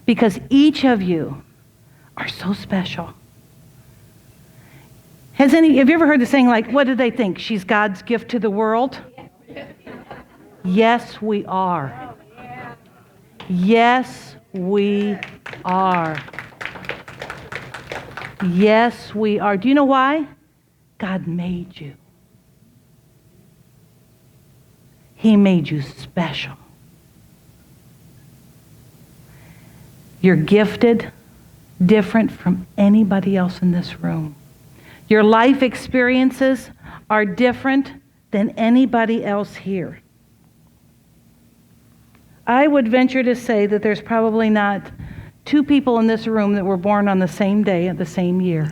Because each of you are so special. Have you ever heard the saying, like, what do they think? She's God's gift to the world? Yes, we are. Yes, we are. Yes, we are. Do you know why? God made you. He made you special. You're gifted, different from anybody else in this room. Your life experiences are different than anybody else here. I would venture to say that there's probably not two people in this room that were born on the same day at the same year.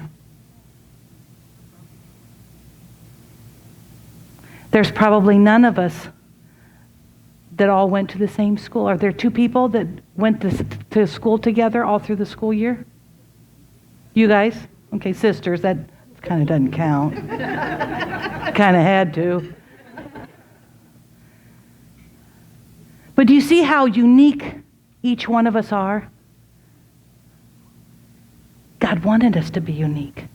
There's probably none of us that all went to the same school. Are there two people that went to school together all through the school year? You guys? Okay, sisters, that kind of doesn't count. Kind of had to. But do you see how unique each one of us are? God wanted us to be unique.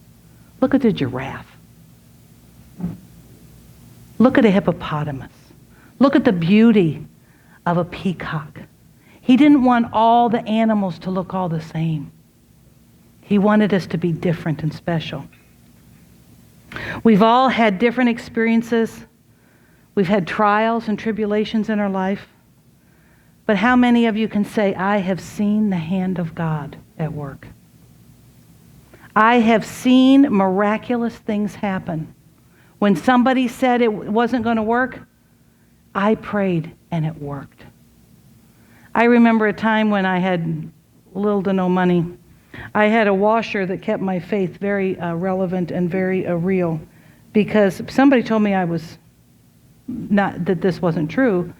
Look at the giraffe. Look at a hippopotamus. Look at the beauty of a peacock. He didn't want all the animals to look all the same. He wanted us to be different and special. We've all had different experiences. We've had trials and tribulations in our life. But how many of you can say, I have seen the hand of God at work? I have seen miraculous things happen. When somebody said it wasn't going to work, I prayed and it worked. I remember a time when I had little to no money. I had a washer that kept my faith very relevant and very real, because somebody told me I was not, that this wasn't true,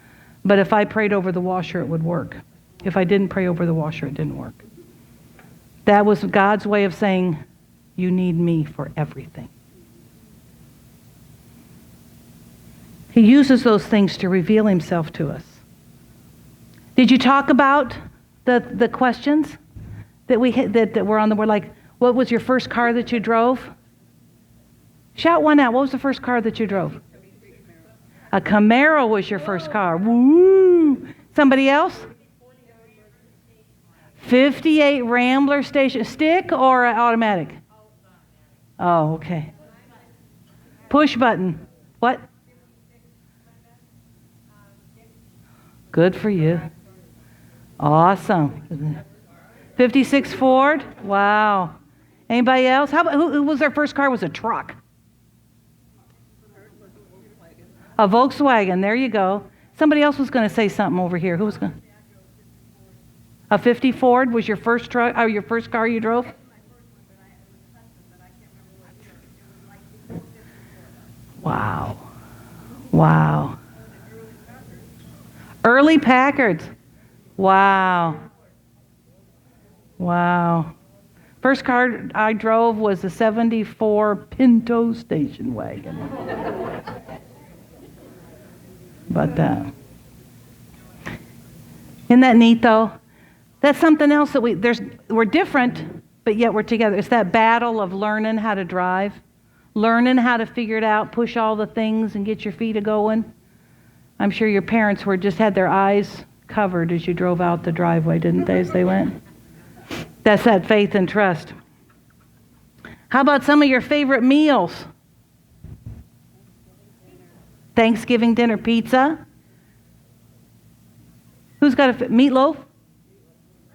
but if I prayed over the washer, it would work. If I didn't pray over the washer, it didn't work. That was God's way of saying, you need me for everything. He uses those things to reveal himself to us. Did you talk about the questions that that were on the board? Like, what was your first car that you drove? Shout one out. What was the first car that you drove? A Camaro was your first car. Woo! Somebody else? 58 Rambler station. Stick or automatic? Oh, okay. Push button. What? Good for you. Awesome. 56 Ford? Wow. Anybody else? How about, who was their first car? Was a truck? A Volkswagen. There you go. Somebody else was going to say something over here. Who was going? A 50 Ford was your first truck, or your first car you drove? Wow. Wow. Early Packards. Wow. Wow. First car I drove was a 74 Pinto station wagon. But isn't that neat though? That's something else that we're different, but yet we're together. It's that battle of learning how to drive, learning how to figure it out, push all the things and get your feet a-going. I'm sure your parents just had their eyes covered as you drove out the driveway, didn't they, as they went? That's that faith and trust. How about some of your favorite meals? Thanksgiving dinner, pizza. Who's got a meatloaf?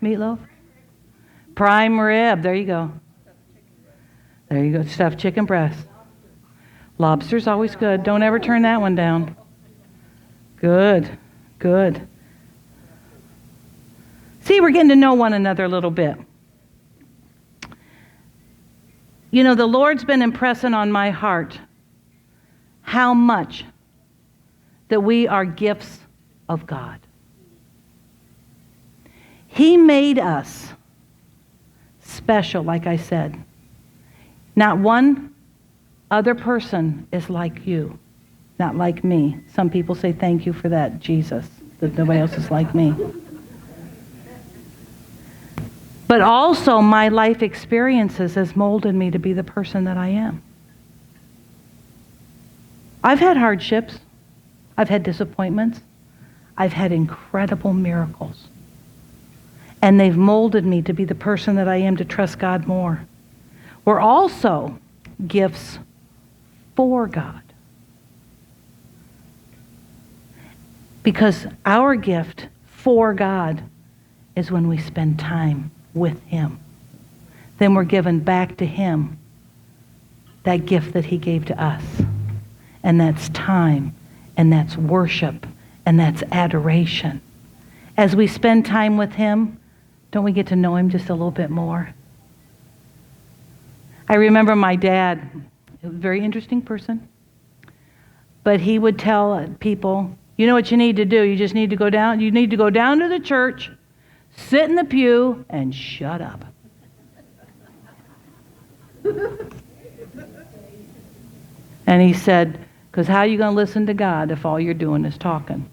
Meatloaf. Prime rib. There you go. There you go. Stuffed chicken breast. Lobster's always good. Don't ever turn that one down. Good. Good. See, we're getting to know one another a little bit. You know, the Lord's been impressing on my heart how much that we are gifts of God. He made us special, like I said. Not one other person is like you, not like me. Some people say, thank you for that, Jesus, that nobody else is like me. But also my life experiences has molded me to be the person that I am. I've had hardships. I've had disappointments. I've had incredible miracles. And they've molded me to be the person that I am, to trust God more. We're also gifts for God. Because our gift for God is when we spend time with Him. Then we're given back to Him that gift that He gave to us. And that's time, and that's worship, and that's adoration. As we spend time with Him, don't we get to know Him just a little bit more? I remember my dad, a very interesting person, but he would tell people, you know what you need to do? You just need to go down. You need to go down to the church, sit in the pew, and shut up. And he said, because how are you going to listen to God if all you're doing is talking?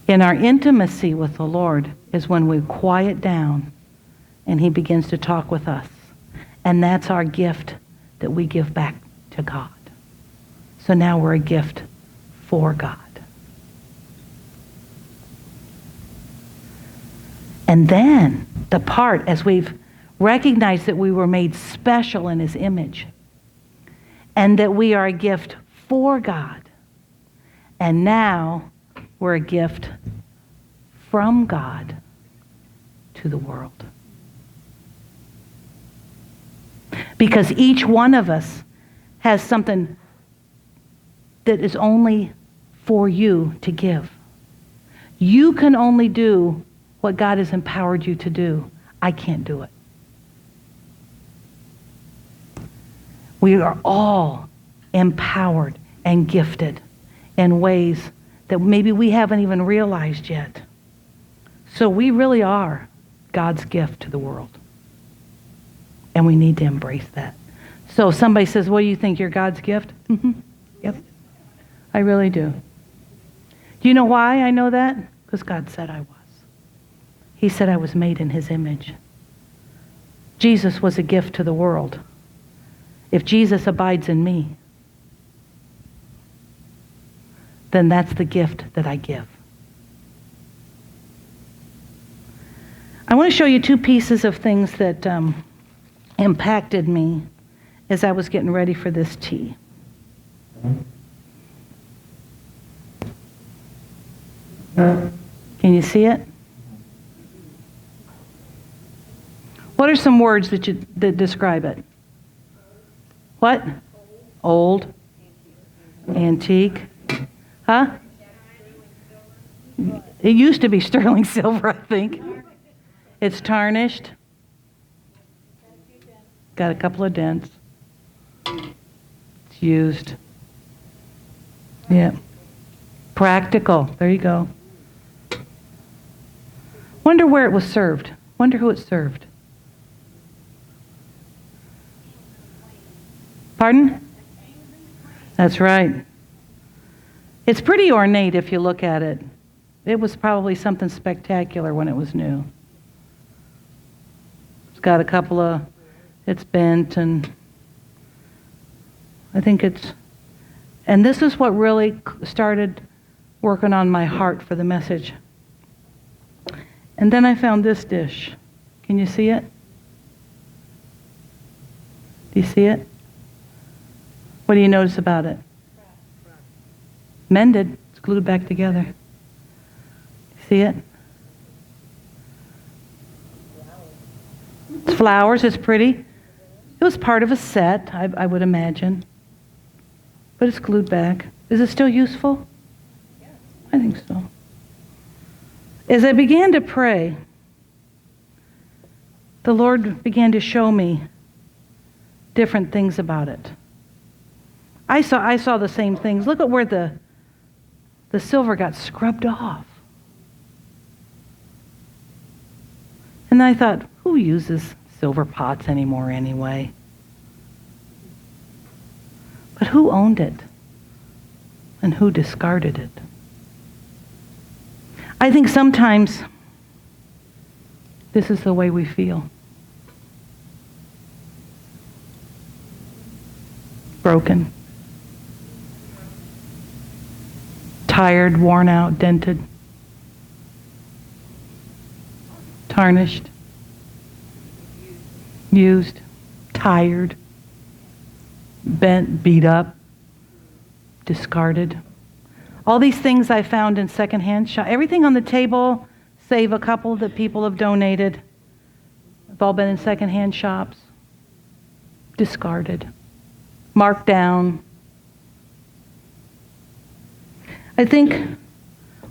In our intimacy with the Lord is when we quiet down and He begins to talk with us. And that's our gift that we give back to God. So now we're a gift for God. And then the part, as we've recognized that we were made special in His image, and that we are a gift for God, and now we're a gift from God to the world. Because each one of us has something that is only for you to give. You can only do what God has empowered you to do. I can't do it. We are all empowered and gifted in ways that maybe we haven't even realized yet. So we really are God's gift to the world. And we need to embrace that. So if somebody says, what do you think, you're God's gift? Mm-hmm. Yep. I really do. Do you know why I know that? Because God said I was. He said I was made in His image. Jesus was a gift to the world. If Jesus abides in me, then that's the gift that I give. I want to show you two pieces of things that impacted me as I was getting ready for this tea. Can you see it? What are some words that describe it? What? Old. Antique. Huh? It used to be sterling silver, I think. It's tarnished. Got a couple of dents. It's used. Yeah. Practical. There you go. Wonder where it was served. Wonder who it served. Pardon? That's right. It's pretty ornate if you look at it. It was probably something spectacular when it was new. It's got a couple of, it's bent, and I think it's, and this is what really started working on my heart for the message. And then I found this dish. Can you see it? Do you see it? What do you notice about it? Mended. It's glued back together. See it? It's flowers. It's pretty. It was part of a set, I would imagine. But it's glued back. Is it still useful? I think so. As I began to pray, the Lord began to show me different things about it. I saw the same things. Look at where the silver got scrubbed off. And I thought, who uses silver pots anymore anyway? But who owned it? And who discarded it? I think sometimes This is the way we feel. Broken. Tired, worn out, dented. Tarnished. Used. Tired. Bent, beat up. Discarded. All these things I found in secondhand shop. Everything on the table, save a couple that people have donated, have all been in secondhand shops. Discarded. Marked down. I think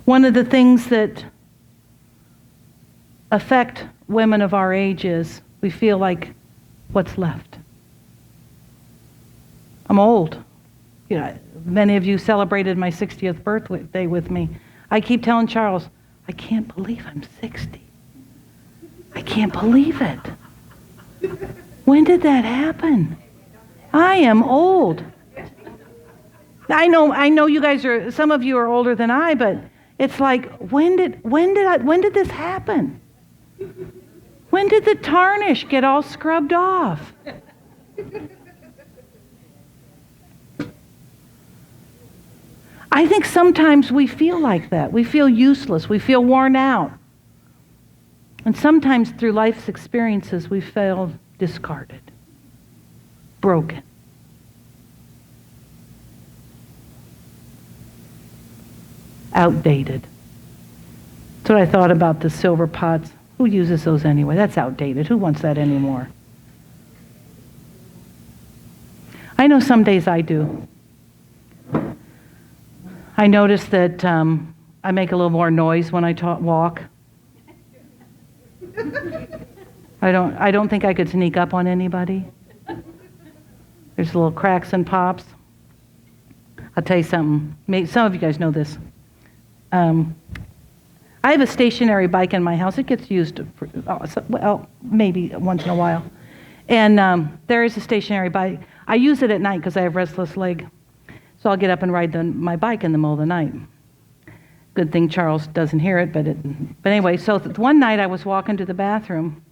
one of the things that affect women of our age is we feel like, what's left? I'm old. You know, many of you celebrated my 60th birthday with me. I keep telling Charles, I can't believe I'm 60. I can't believe it. When did that happen? I am old. I know you guys are, some of you are older than I, but it's like, when did this happen? When did the tarnish get all scrubbed off? I think sometimes we feel like that. We feel useless. We feel worn out. And sometimes through life's experiences, we feel discarded, broken. Outdated. That's what I thought about the silver pots. Who uses those anyway? That's outdated. Who wants that anymore? I know some days I do. I notice that I make a little more noise when I walk. I don't think I could sneak up on anybody. There's little cracks and pops. I'll tell you something. Maybe some of you guys know this. I have a stationary bike in my house. It gets used, maybe once in a while. And there is a stationary bike. I use it at night because I have restless leg. So I'll get up and ride my bike in the middle of the night. Good thing Charles doesn't hear it, but anyway, so one night I was walking to the bathroom,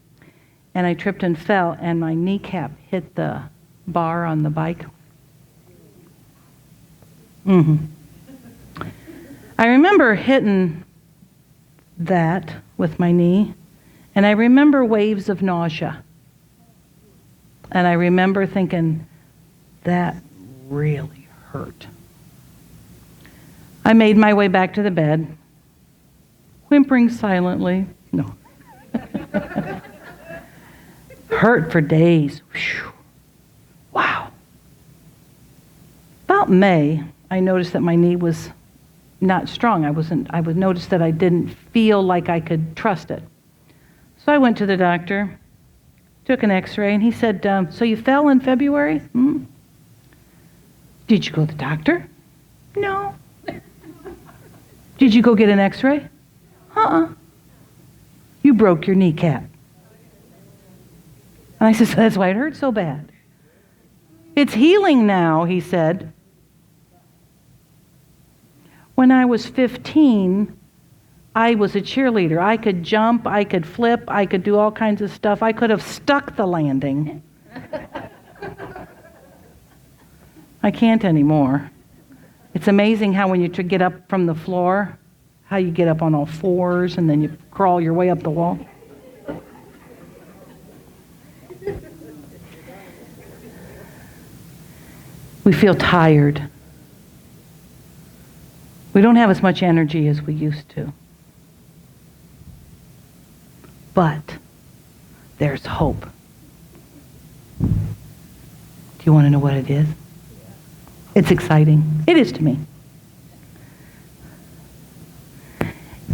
and I tripped and fell, and my kneecap hit the bar on the bike. I remember hitting that with my knee, and I remember waves of nausea. And I remember thinking, that really hurt. I made my way back to the bed, whimpering silently. No. Hurt for days. Whew. Wow. About May, I noticed that my knee was not strong. I would notice that I didn't feel like I could trust it. So I went to the doctor, took an x-ray, and he said, so you fell in February? Did you go to the doctor? No. Did you go get an x-ray? You broke your kneecap. And I said, so that's why it hurt so bad. It's healing now, he said. When I was 15, I was a cheerleader. I could jump, I could flip, I could do all kinds of stuff. I could have stuck the landing. I can't anymore. It's amazing how when you get up from the floor, how you get up on all fours and then you crawl your way up the wall. We feel tired. We don't have as much energy as we used to. But there's hope. Do you want to know what it is? It's exciting. It is to me.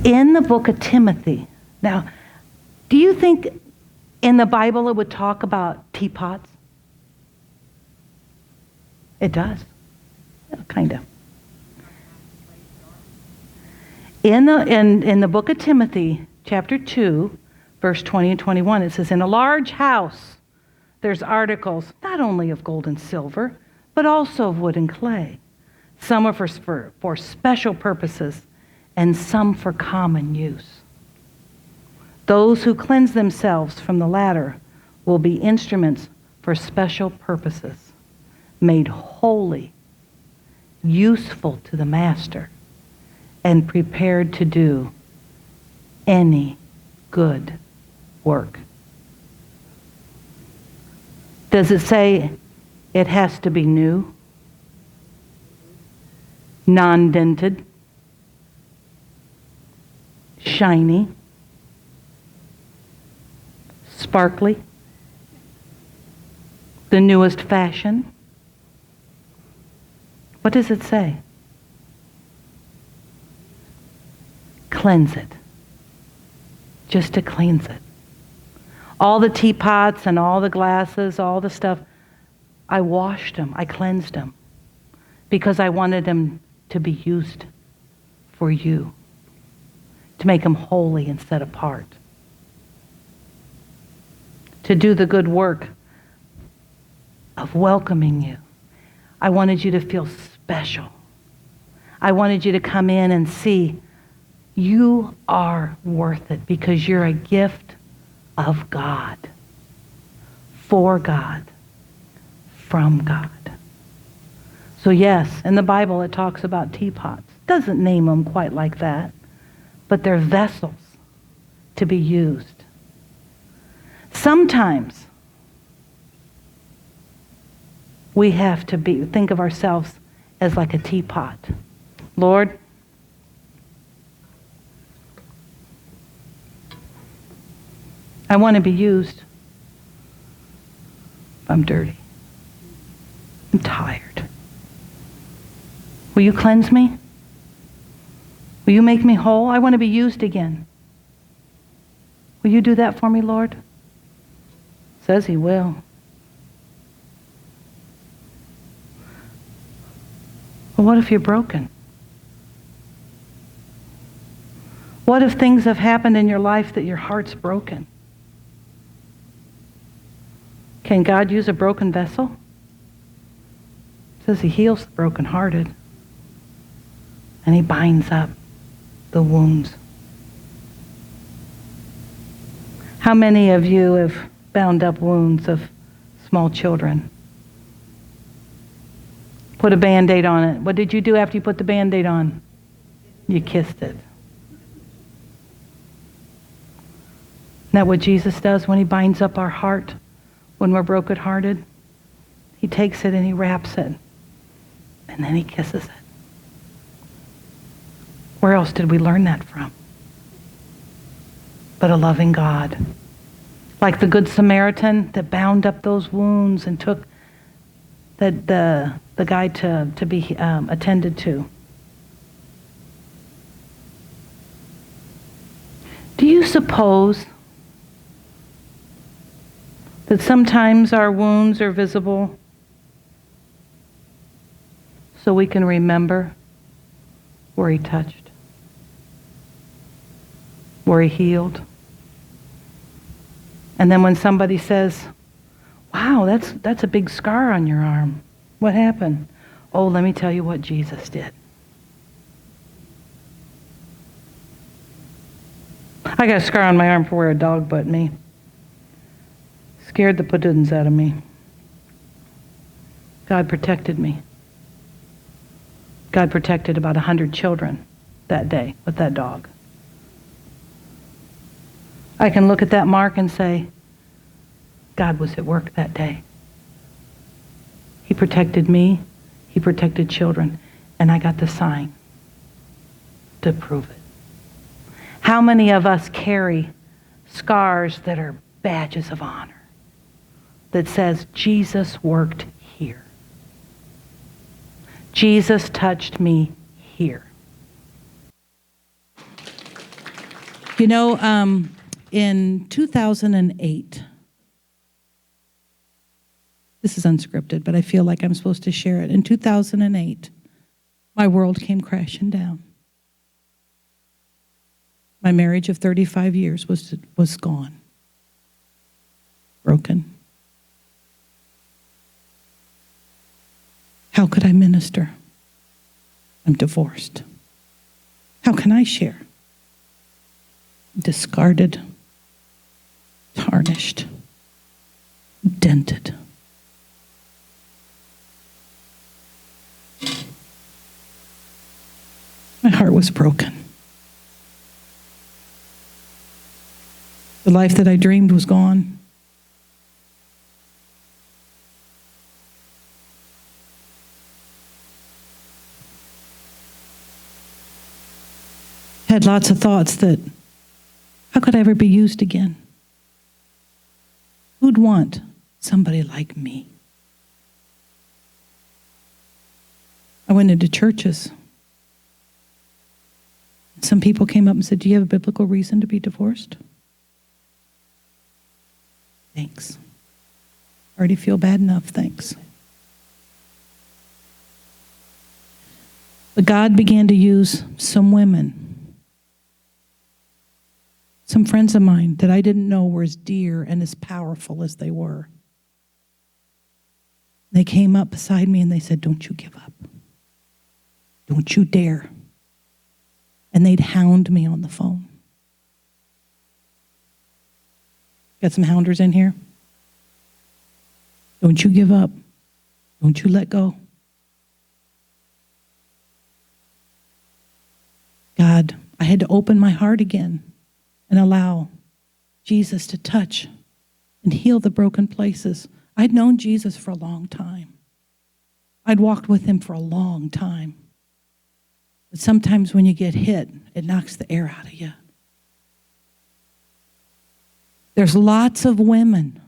In the book of Timothy. Now, do you think in the Bible it would talk about teapots? It does. Kind of. In the book of Timothy, chapter 2, verse 20 and 21, it says, in a large house there's articles not only of gold and silver, but also of wood and clay. Some are for special purposes, and some for common use. Those who cleanse themselves from the latter will be instruments for special purposes, made holy, useful to the master, and prepared to do any good work. Does it say it has to be new, non-dented, shiny, sparkly, the newest fashion? What does it say? Cleanse it. Just to cleanse it. All the teapots and all the glasses, all the stuff, I washed them, I cleansed them, because I wanted them to be used for you, to make them holy and set apart, to do the good work of welcoming you. I wanted you to feel special. I wanted you to come in and see you are worth it because you're a gift of God, for God, from God. So yes, in the Bible it talks about teapots. Doesn't name them quite like that, but they're vessels to be used. Sometimes we have to think of ourselves as like a teapot. Lord, I want to be used. I'm dirty. I'm tired. Will you cleanse me? Will you make me whole? I want to be used again. Will you do that for me, Lord? Says he will. But what if you're broken? What if things have happened in your life that your heart's broken? Can God use a broken vessel? It says he heals the brokenhearted. And he binds up the wounds. How many of you have bound up wounds of small children? Put a Band-Aid on it. What did you do after you put the Band-Aid on? You kissed it. Isn't that what Jesus does when he binds up our heart when we're brokenhearted? He takes it and he wraps it. And then he kisses it. Where else did we learn that from? But a loving God. Like the Good Samaritan that bound up those wounds and took the guy to be attended to. Do you suppose that sometimes our wounds are visible so we can remember where he touched, where he healed? And then when somebody says, wow, that's a big scar on your arm. What happened? Oh, let me tell you what Jesus did. I got a scar on my arm for where a dog bit me. Scared the padoodens out of me. God protected me. God protected about 100 children that day with that dog. I can look at that mark and say, God was at work that day. He protected me. He protected children. And I got the sign to prove it. How many of us carry scars that are badges of honor that says Jesus worked here? Jesus touched me here. You know, in 2008, this is unscripted, but I feel like I'm supposed to share it. In 2008, my world came crashing down. My marriage of 35 years was gone, broken. How could I minister? I'm divorced. How can I share? Discarded, tarnished, dented. My heart was broken. The life that I dreamed was gone. Had lots of thoughts that, how could I ever be used again? Who'd want somebody like me? I went into churches. Some people came up and said, do you have a biblical reason to be divorced? Thanks. Already feel bad enough, thanks. But God began to use some women, some friends of mine that I didn't know were as dear and as powerful as they were. They came up beside me and they said, don't you give up. Don't you dare. And they'd hound me on the phone. Got some hounders in here? Don't you give up. Don't you let go. God, I had to open my heart again and allow Jesus to touch and heal the broken places. I'd known Jesus for a long time. I'd walked with him for a long time. But sometimes when you get hit, it knocks the air out of you. There's lots of women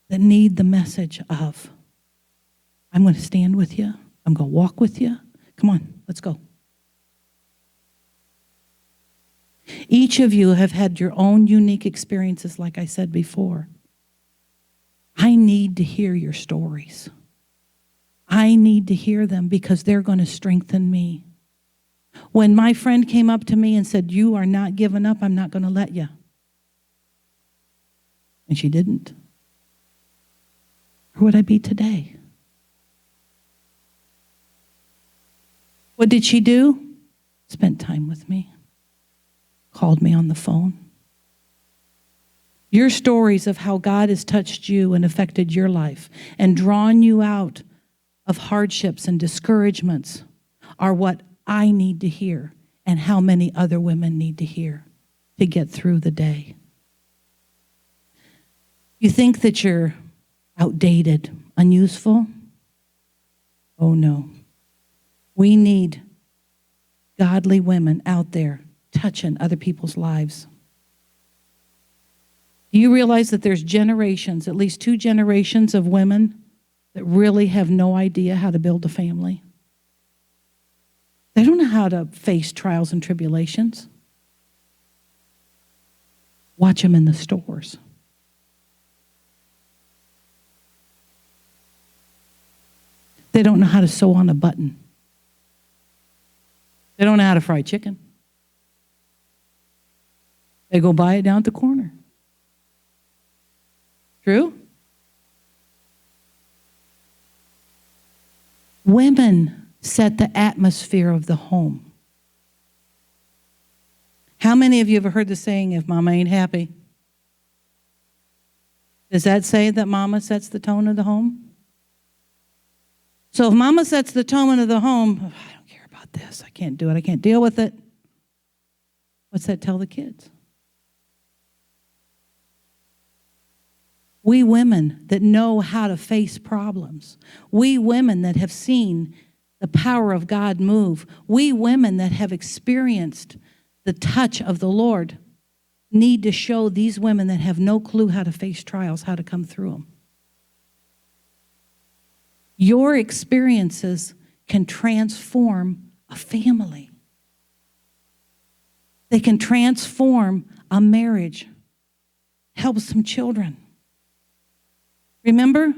that need the message of, I'm going to stand with you. I'm going to walk with you. Come on, let's go. Each of you have had your own unique experiences, like I said before. I need to hear your stories. I need to hear them because they're going to strengthen me. When my friend came up to me and said, you are not giving up, I'm not going to let you. And she didn't. Where would I be today? What did she do? Spent time with me. Called me on the phone. Your stories of how God has touched you and affected your life and drawn you out of hardships and discouragements are what I need to hear and how many other women need to hear to get through the day. You think that you're outdated, unuseful? Oh no. We need godly women out there touching other people's lives. Do you realize that there's generations, at least 2 generations of women that really have no idea how to build a family? They don't know how to face trials and tribulations. Watch them in the stores. They don't know how to sew on a button. They don't know how to fry chicken. They go buy it down at the corner. True? Women set the atmosphere of the home. How many of you have heard the saying, if mama ain't happy? Does that say that mama sets the tone of the home? So if mama sets the tone of the home, oh, I don't care about this. I can't do it. I can't deal with it. What's that tell the kids? We women that know how to face problems. We women that have seen the power of God move. We women that have experienced the touch of the Lord need to show these women that have no clue how to face trials, how to come through them. Your experiences can transform a family. They can transform a marriage, help some children. Remember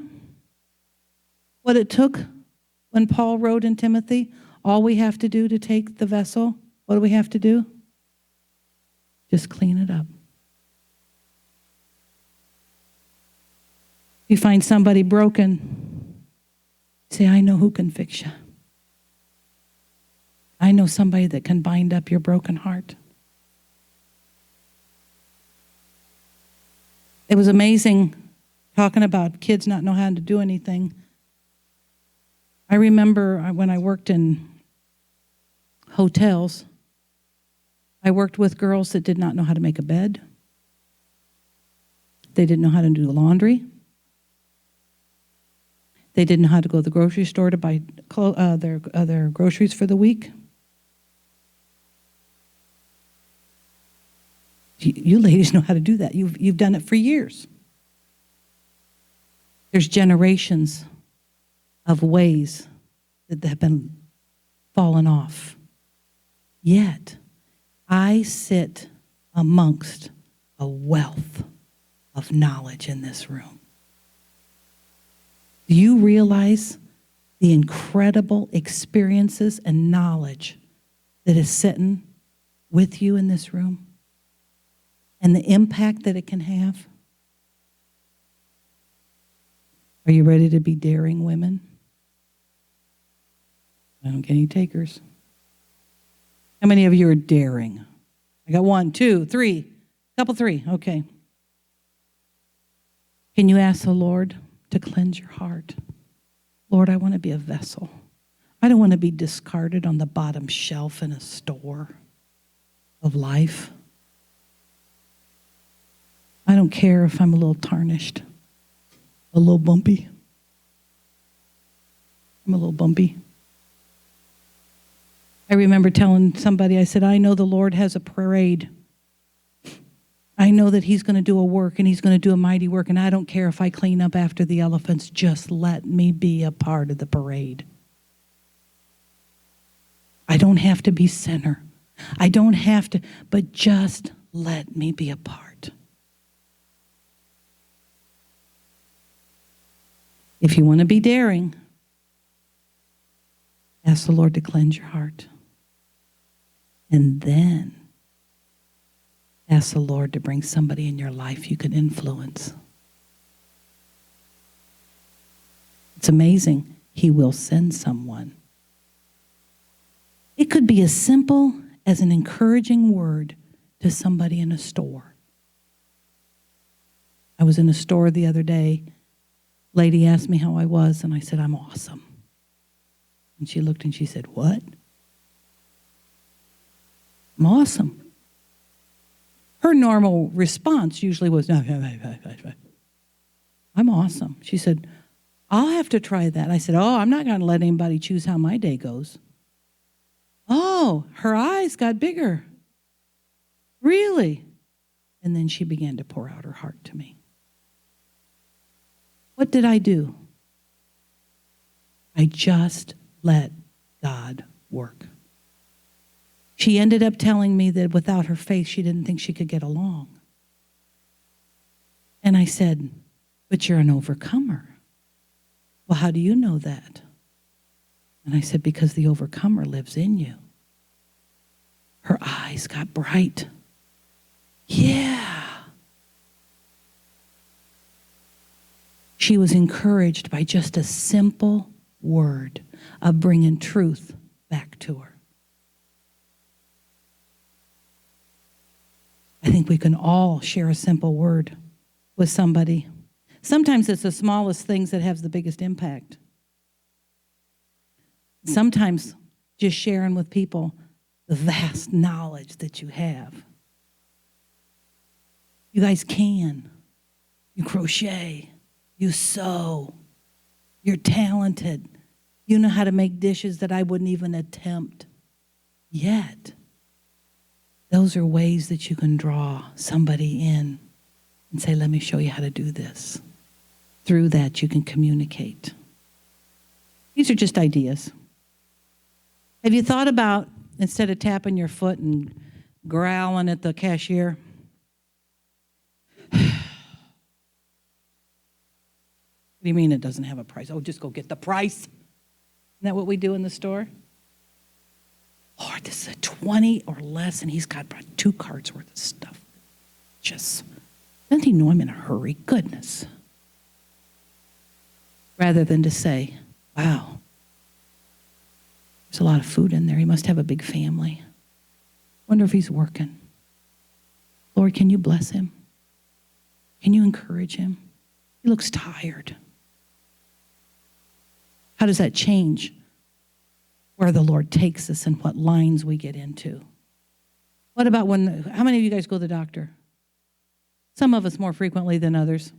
what it took when Paul wrote in Timothy? All we have to do to take the vessel, what do we have to do? Just clean it up. You find somebody broken, say, I know who can fix you. I know somebody that can bind up your broken heart. It was amazing talking about kids not know how to do anything. I remember when I worked in hotels, I worked with girls that did not know how to make a bed. They didn't know how to do the laundry. They didn't know how to go to the grocery store to buy their groceries for the week. You ladies know how to do that. You've done it for years. There's generations of ways that have been fallen off. Yet, I sit amongst a wealth of knowledge in this room. Do you realize the incredible experiences and knowledge that is sitting with you in this room? And the impact that it can have? Are you ready to be daring women? I don't get any takers. How many of you are daring? I got 1, 2, 3. Couple 3. Okay. Can you ask the Lord to cleanse your heart? Lord, I want to be a vessel. I don't want to be discarded on the bottom shelf in a store of life. I don't care if I'm a little tarnished, a little bumpy. I'm a little bumpy. I remember telling somebody, I said, I know the Lord has a parade. I know that he's going to do a work and he's going to do a mighty work, and I don't care if I clean up after the elephants. Just let me be a part of the parade. I don't have to be center. I don't have to, but just let me be a part. If you want to be daring, ask the Lord to cleanse your heart. And then ask the Lord to bring somebody in your life you can influence. It's amazing. He will send someone. It could be as simple as an encouraging word to somebody in a store. I was in a store the other day. Lady asked me how I was, and I said, I'm awesome. And she looked and she said, what? I'm awesome. Her normal response usually was, no, I'm awesome. She said, I'll have to try that. I said, I'm not going to let anybody choose how my day goes. Oh, her eyes got bigger. Really? And then she began to pour out her heart to me. What did I do? I just let God work. She ended up telling me that without her faith, she didn't think she could get along. And I said, but you're an overcomer. Well, how do you know that? And I said, because the overcomer lives in you. Her eyes got bright. Yeah. She was encouraged by just a simple word of bringing truth back to her. I think we can all share a simple word with somebody. Sometimes it's the smallest things that have the biggest impact. Sometimes just sharing with people the vast knowledge that you have. You guys can. You crochet. You sew. You're talented. You know how to make dishes that I wouldn't even attempt yet. Those are ways that you can draw somebody in and say, let me show you how to do this. Through that, you can communicate. These are just ideas. Have you thought about, instead of tapping your foot and growling at the cashier, what do you mean it doesn't have a price? Oh, just go get the price. Isn't that what we do in the store? Lord, this is a 20 or less, and he's got 2 cards worth of stuff. Just, doesn't he know I'm in a hurry? Goodness. Rather than to say, wow, there's a lot of food in there. He must have a big family. Wonder if he's working. Lord, can you bless him? Can you encourage him? He looks tired. How does that change where the Lord takes us and what lines we get into? What about how many of you guys go to the doctor? Some of us more frequently than others.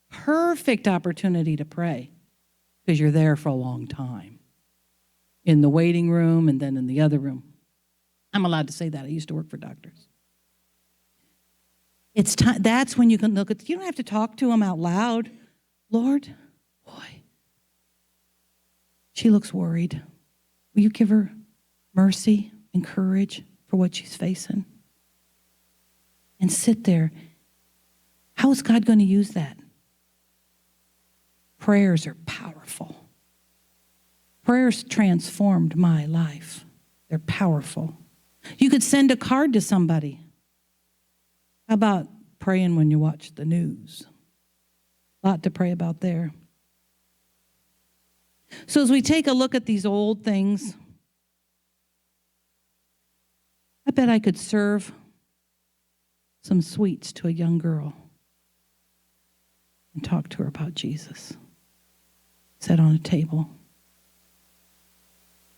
Perfect opportunity to pray because you're there for a long time. In the waiting room and then in the other room. I'm allowed to say that. I used to work for doctors. It's time. That's when you can look at, you don't have to talk to them out loud. Lord, boy, she looks worried. Will you give her mercy and courage for what she's facing? And sit there. How is God going to use that? Prayers are powerful. Prayers transformed my life. They're powerful. You could send a card to somebody. How about praying when you watch the news? A lot to pray about there. So as we take a look at these old things, I bet I could serve some sweets to a young girl and talk to her about Jesus. Set on a table.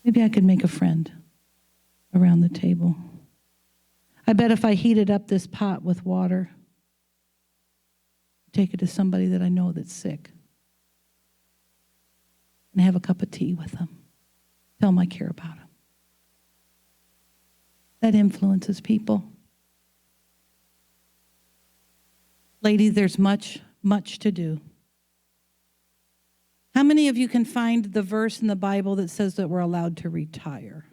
Maybe I could make a friend around the table. I bet if I heated up this pot with water, take it to somebody that I know that's sick, and have a cup of tea with them. Tell them I care about them. That influences people. Ladies, there's much, much to do. How many of you can find the verse in the Bible that says that we're allowed to retire?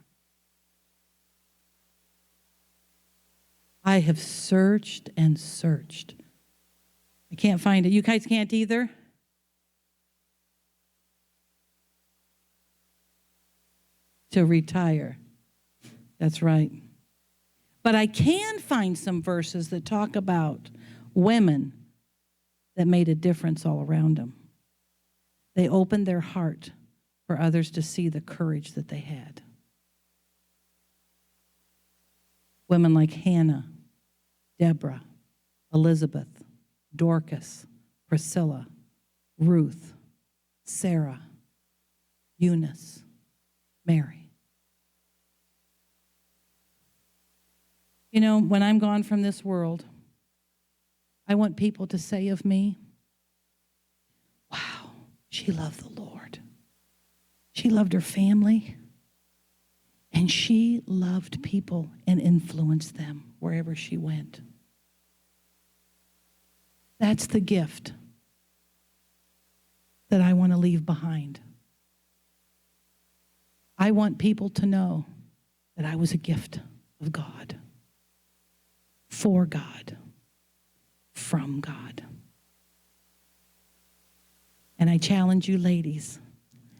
I have searched and searched. I can't find it. You guys can't either? To retire. That's right. But I can find some verses that talk about women that made a difference all around them. They opened their heart for others to see the courage that they had. Women like Hannah, Deborah, Elizabeth, Dorcas, Priscilla, Ruth, Sarah, Eunice, Mary. You know, when I'm gone from this world, I want people to say of me, wow, she loved the Lord. She loved her family. And she loved people and influenced them wherever she went. That's the gift that I want to leave behind. I want people to know that I was a gift of God, for God, from God. And I challenge you ladies,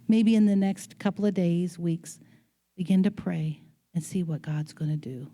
maybe in the next couple of days, weeks, begin to pray and see what God's going to do.